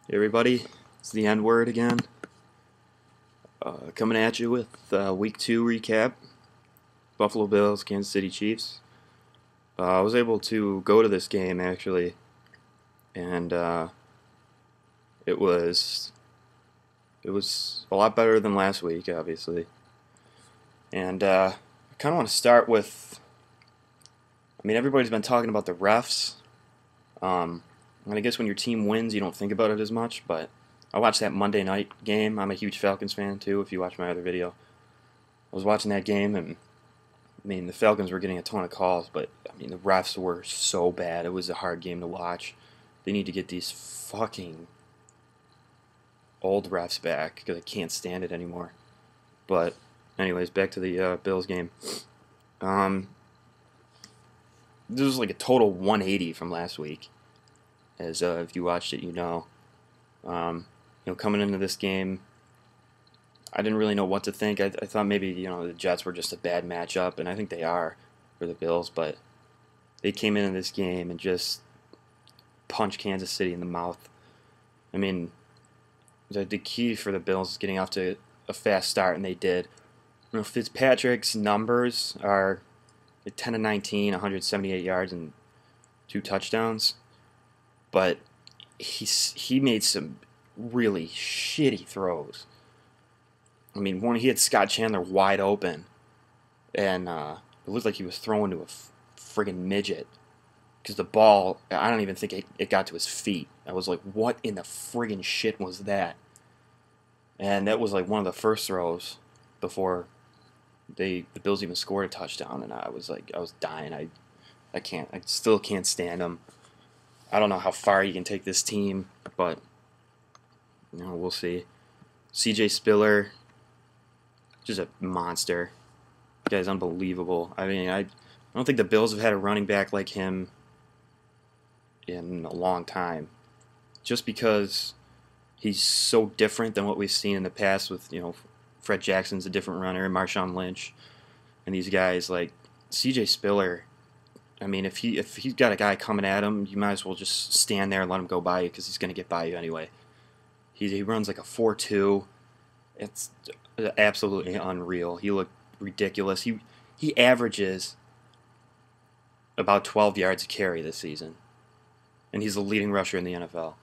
Hey everybody, it's the N word again. Coming at you with Week 2 recap. Buffalo Bills, Kansas City Chiefs. I was able to go to this game actually, and it was it was a lot better than last week, obviously. And I kind of want to start with. I mean, everybody's been talking about the refs. And I guess when your team wins, you don't think about it as much, but I watched that Monday night game. I'm a huge Falcons fan too, if you watch my other video. I was watching that game, and I mean, the Falcons were getting a ton of calls, but I mean, the refs were so bad. It was a hard game to watch. They need to get these fucking old refs back because I can't stand it anymore. But, anyways, back to the Bills game. Um, this was like a total 180 from last week. As if you watched it, you know. Coming into this game, I didn't really know what to think. I thought maybe the Jets were just a bad matchup, and I think they are for the Bills. But they came into this game and just punched Kansas City in the mouth. I mean, the key for the Bills is getting off to a fast start, and they did. Fitzpatrick's numbers are 10 to 19, 178 yards and 2 touchdowns, but he made some really shitty throws. I mean, one he had Scott Chandler wide open, and it looked like he was throwing to a friggin' midget because the ball, I don't even think it got to his feet. I was like, what in the friggin' shit was that? And that was like one of the first throws before the Bills even scored a touchdown, and I was dying. I still can't stand him. I don't know how far you can take this team, but we'll see. C.J. Spiller, just a monster. The guy's unbelievable. I mean, I don't think the Bills have had a running back like him in a long time. Just because he's so different than what we've seen in the past with, Fred Jackson's a different runner, Marshawn Lynch, and these guys like C.J. Spiller. I mean, if he's got a guy coming at him, you might as well just stand there and let him go by you because he's going to get by you anyway. He runs like a 4.2. It's absolutely unreal. He looked ridiculous. He averages about 12 yards a carry this season, and he's the leading rusher in the NFL.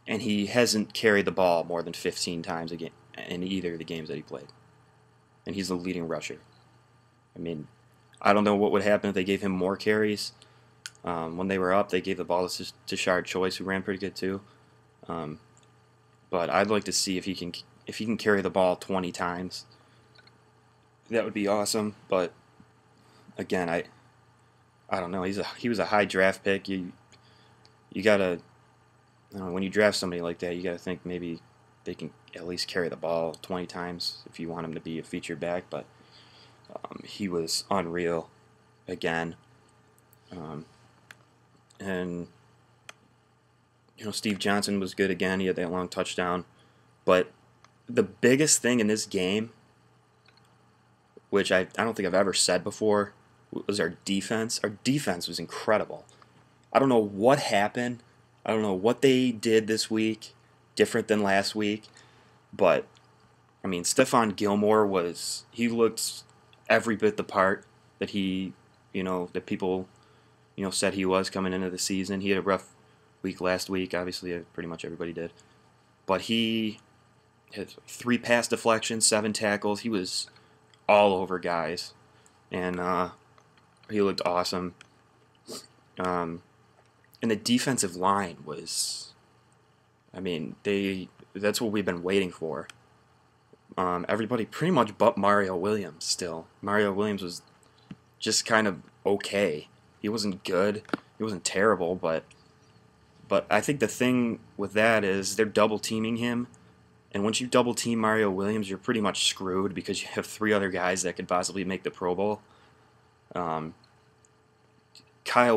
And he hasn't carried the ball more than 15 times a game in either of the games that he played. And he's the leading rusher. I mean, I don't know what would happen if they gave him more carries. When they were up, they gave the ball to Tashard Choice, who ran pretty good too. But I'd like to see if he can carry the ball 20 times. That would be awesome. But again, I don't know. He was a high draft pick. You gotta, when you draft somebody like that, you gotta think maybe they can at least carry the ball 20 times if you want him to be a feature back. But he was unreal again. And Steve Johnson was good again. He had that long touchdown. But the biggest thing in this game, which I don't think I've ever said before, was our defense. Our defense was incredible. I don't know what happened. I don't know what they did this week different than last week. But, I mean, Stephon Gilmore he looked every bit the part that that people, said he was coming into the season. He had a rough week last week. Obviously, pretty much everybody did. But he had 3 pass deflections, 7 tackles. He was all over guys. And he looked awesome. And the defensive line was, I mean, that's what we've been waiting for. Everybody pretty much but Mario Williams still. Mario Williams was just kind of okay. He wasn't good. He wasn't terrible, but I think the thing with that is they're double teaming him. And once you double team Mario Williams, you're pretty much screwed because you have 3 other guys that could possibly make the Pro Bowl. Kyle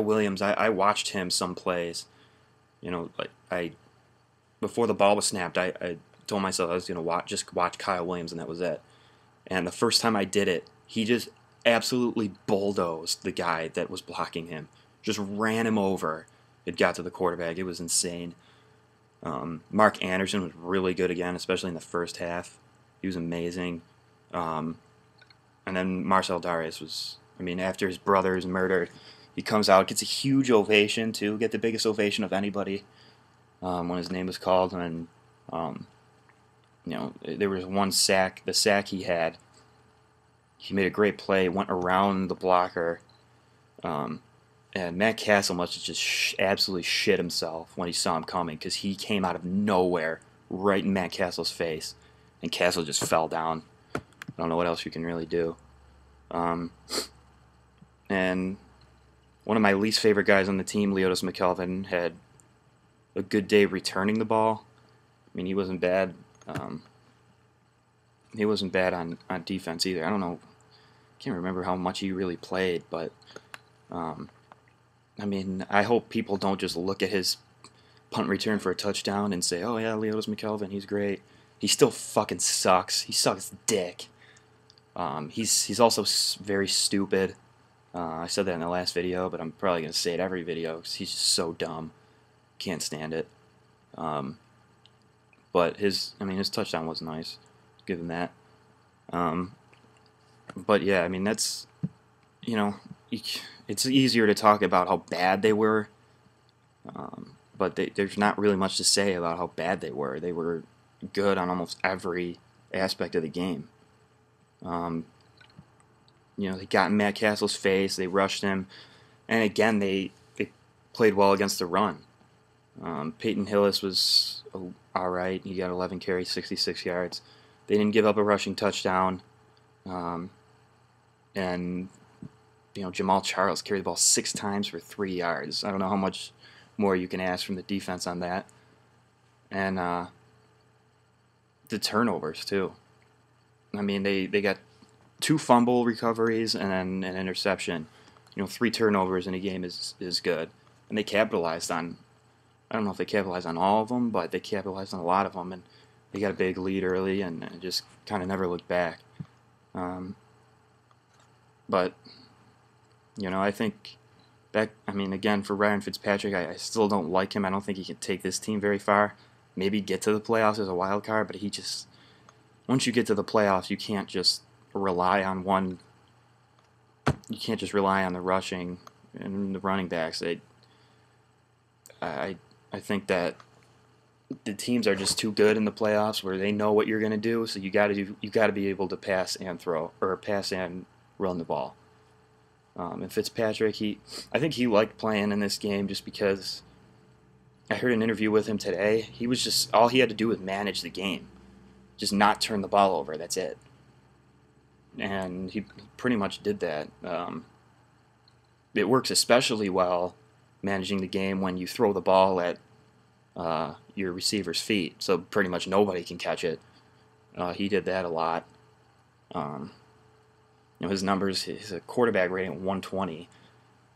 Williams, I watched him some plays. Before the ball was snapped, I told myself I was going to just watch Kyle Williams, and that was it. And the first time I did it, he just absolutely bulldozed the guy that was blocking him. Just ran him over. It got to the quarterback. It was insane. Mark Anderson was really good again, especially in the first half. He was amazing. Um, and then Marcel Darius was, I mean, after his brother is murdered, he comes out, gets a huge ovation too, get the biggest ovation of anybody when his name was called. And um, there was one sack, the sack he had. He made a great play, went around the blocker, um, and Matt Castle must have just absolutely shit himself when he saw him coming because he came out of nowhere right in Matt Castle's face, and Castle just fell down. I don't know what else you can really do. Um, and one of my least favorite guys on the team, Leotis McKelvin, had a good day returning the ball. I mean, he wasn't bad. He wasn't bad on defense either. I don't know. Can't remember how much he really played, but I mean, I hope people don't just look at his punt return for a touchdown and say, "Oh yeah, Leotis McKelvin, he's great." He still fucking sucks. He sucks dick. He's also very stupid. I said that in the last video, but I'm probably gonna say it every video because he's just so dumb. Can't stand it. But his touchdown was nice. Give him that. But yeah, I mean that's, you know, it's easier to talk about how bad they were, but there's not really much to say about how bad they were. They were good on almost every aspect of the game. They got in Matt Castle's face, they rushed him, and again, they played well against the run. Peyton Hillis was alright. He got 11 carries, 66 yards. They didn't give up a rushing touchdown. And Jamal Charles carried the ball 6 times for 3 yards. I don't know how much more you can ask from the defense on that. And the turnovers, too. I mean, they got 2 fumble recoveries and then an interception. 3 turnovers in a game is good. And they capitalized on, I don't know if they capitalized on all of them, but they capitalized on a lot of them. And they got a big lead early and just kind of never looked back. But I think again, for Ryan Fitzpatrick, I still don't like him. I don't think he can take this team very far. Maybe get to the playoffs as a wild card, but once you get to the playoffs, you can't just rely on one. You can't just rely on the rushing and the running backs. I think that the teams are just too good in the playoffs where they know what you're going to do. So you got to be able to pass and throw, or pass and run the ball. And Fitzpatrick, I think he liked playing in this game just because I heard an interview with him today. He was just, all he had to do was manage the game, just not turn the ball over. That's it. And he pretty much did that. It works especially well managing the game when you throw the ball at your receiver's feet, so pretty much nobody can catch it. He did that a lot. His numbers, his quarterback rating at 120,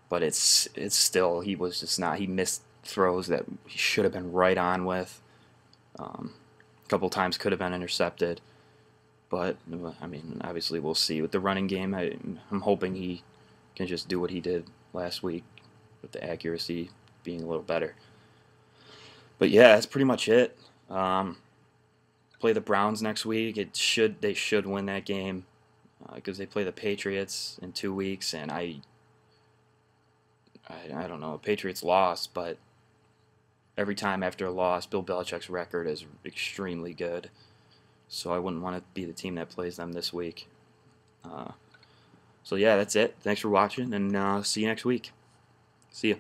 but it's still, he was just not. He missed throws that he should have been right on with. A couple times could have been intercepted, but I mean, obviously we'll see with the running game. I'm hoping he can just do what he did last week with the accuracy being a little better. But yeah, that's pretty much it. Play the Browns next week. They should win that game because they play the Patriots in 2 weeks, and I don't know. Patriots lost, but every time after a loss, Bill Belichick's record is extremely good. So I wouldn't want to be the team that plays them this week. So yeah, that's it. Thanks for watching, and see you next week. See ya.